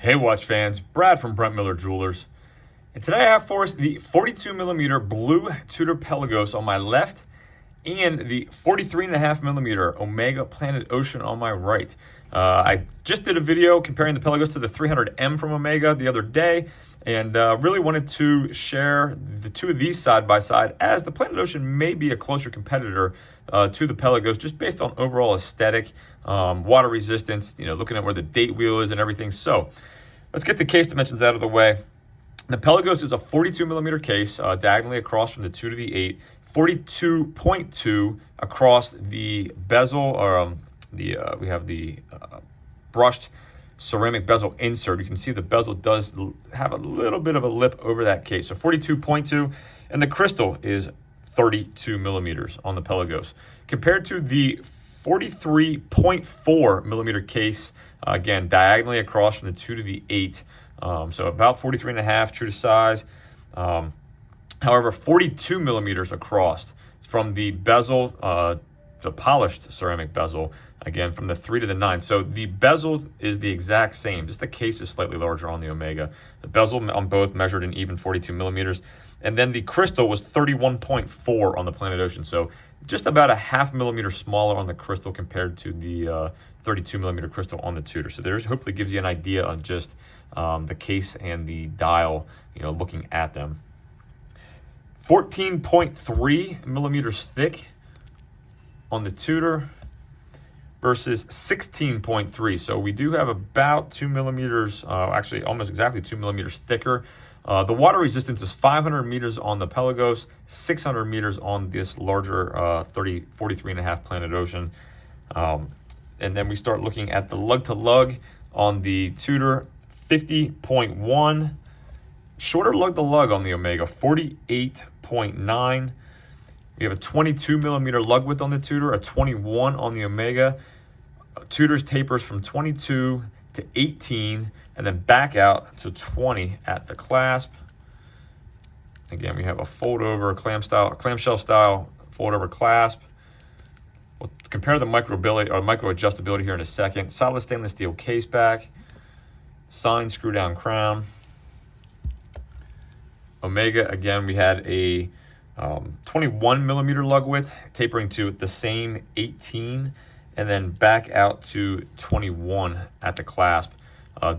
Hey watch fans, Brad from Brent Miller Jewelers. And today I have for us the 42mm blue Tudor Pelagos on my left and the 43.5mm Omega Planet Ocean on my right. I just did a video comparing the Pelagos to the 300M from Omega the other day, and really wanted to share the two of these side by side, as the Planet Ocean may be a closer competitor to the Pelagos, just based on overall aesthetic, water resistance, looking at where the date wheel is and everything. So let's get the case dimensions out of the way. The Pelagos is a 42mm case, diagonally across from the 2 to the 8, 42.2 across the bezel, or we have the brushed ceramic bezel insert. You can see the bezel does have a little bit of a lip over that case. So 42.2, and the crystal is 32mm on the Pelagos. Compared to the 43.4mm case, again, diagonally across from the 2 to the 8. So about 43.5, true to size. However, 42mm across from the bezel, the polished ceramic bezel, again, from the 3 to the 9. So the bezel is the exact same, just the case is slightly larger on the Omega. The bezel on both measured in even 42mm. And then the crystal was 31.4 on the Planet Ocean. So just about a ½ millimeter smaller on the crystal compared to the 32mm crystal on the Tudor. So there's hopefully gives you an idea on just the case and the dial, looking at them. 14.3mm thick on the Tudor versus 16.3. So we do have about 2mm, actually almost exactly 2mm thicker. The water resistance is 500 meters on the Pelagos, 600 meters on this larger 43.5 Planet Ocean. And then we start looking at the lug to lug on the Tudor, 50.1. Shorter lug to lug on the Omega, 48.9. We have a 22mm lug width on the Tudor, a 21 on the Omega. Tudor's tapers from 22 to 18, and then back out to 20 at the clasp. Again, we have a fold-over clamshell style fold-over clasp. We'll compare the micro adjustability here in a second. Solid stainless steel case back, signed screw-down crown. Omega, again, we had a 21mm lug width, tapering to the same 18, and then back out to 21 at the clasp.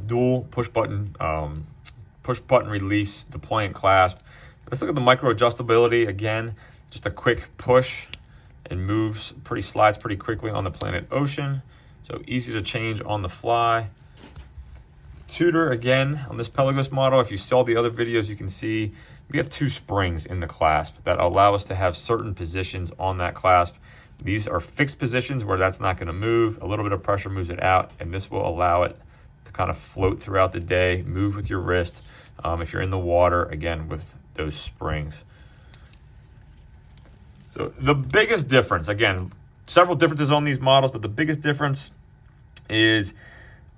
Dual push button release deployant clasp. Let's look at the micro adjustability again. Just a quick push and slides pretty quickly on the Planet Ocean. So easy to change on the fly. Tudor, again, on this Pelagos model, if you saw the other videos, you can see we have 2 springs in the clasp that allow us to have certain positions on that clasp. These are fixed positions where that's not going to move. A little bit of pressure moves it out, and this will allow it to kind of float throughout the day, move with your wrist. If you're in the water, again, with those springs. So the biggest difference, again, several differences on these models, but the biggest difference is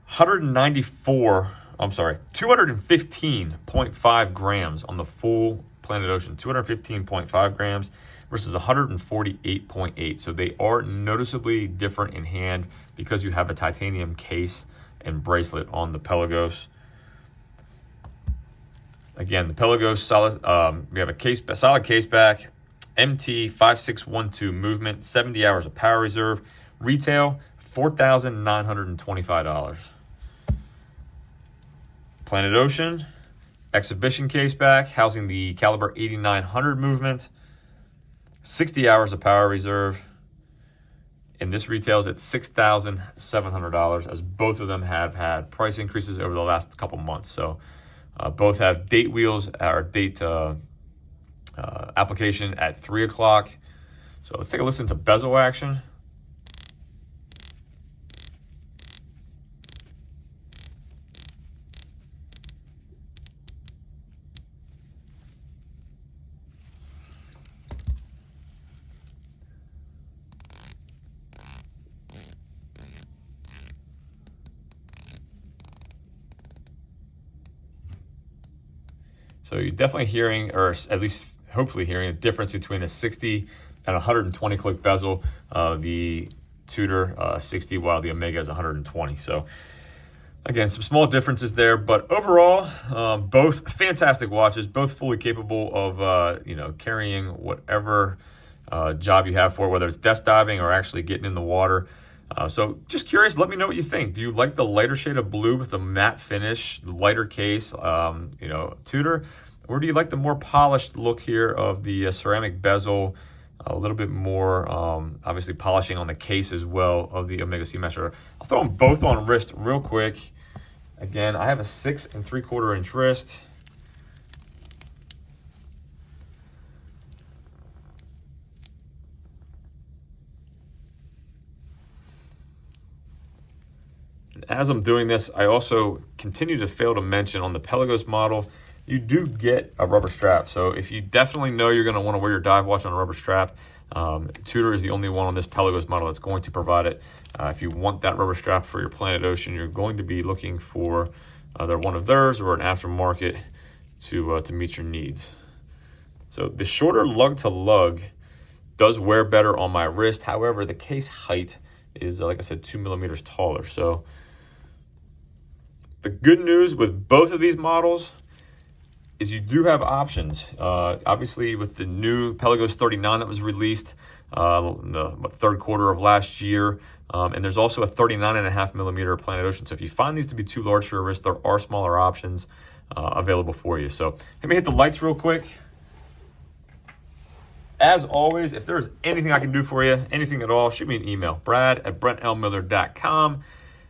215.5 grams on the full Planet Ocean, 215.5 grams versus 148.8. So they are noticeably different in hand because you have a titanium case and bracelet on the Pelagos. Again, the Pelagos solid. We have a solid case back, MT 5612 movement, 70 hours of power reserve, retail $4,925. Planet Ocean, exhibition case back, housing the caliber 8900 movement, 60 hours of power reserve, and this retails at $6,700, as both of them have had price increases over the last couple months. So both have date wheels, or date application at 3 o'clock. So let's take a listen to bezel action. So you're definitely hearing, or at least hopefully hearing, a difference between a 60 and 120 click bezel. The Tudor 60, while the Omega is 120. So Again, some small differences there, but overall, both fantastic watches, both fully capable of carrying whatever job you have for, whether it's desk diving or actually getting in the water. So just curious, let me know what you think. Do you like the lighter shade of blue with the matte finish, the lighter case, Tudor? Or do you like the more polished look here of the ceramic bezel, a little bit more, obviously polishing on the case as well of the Omega Seamaster? I'll throw them both on wrist real quick. Again, I have a 6 3/4 inch wrist. As I'm doing this, I also continue to fail to mention on the Pelagos model, you do get a rubber strap. So if you definitely know you're going to want to wear your dive watch on a rubber strap, Tudor is the only one on this Pelagos model that's going to provide it. If you want that rubber strap for your Planet Ocean, you're going to be looking for either one of theirs or an aftermarket to meet your needs. So the shorter lug to lug does wear better on my wrist. However, the case height is, like I said, 2 millimeters taller. So the good news with both of these models is you do have options. Obviously, with the new Pelagos 39 that was released the third quarter of last year, and there's also a 39.5 millimeter Planet Ocean. So if you find these to be too large for your wrist, there are smaller options available for you. So let me hit the lights real quick. As always, if there's anything I can do for you, anything at all, shoot me an email, brad@brentlmiller.com.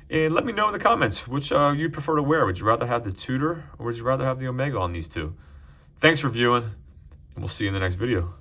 And let me know in the comments which you prefer to wear. Would you rather have the Tudor or would you rather have the Omega on these two? Thanks for viewing, and we'll see you in the next video.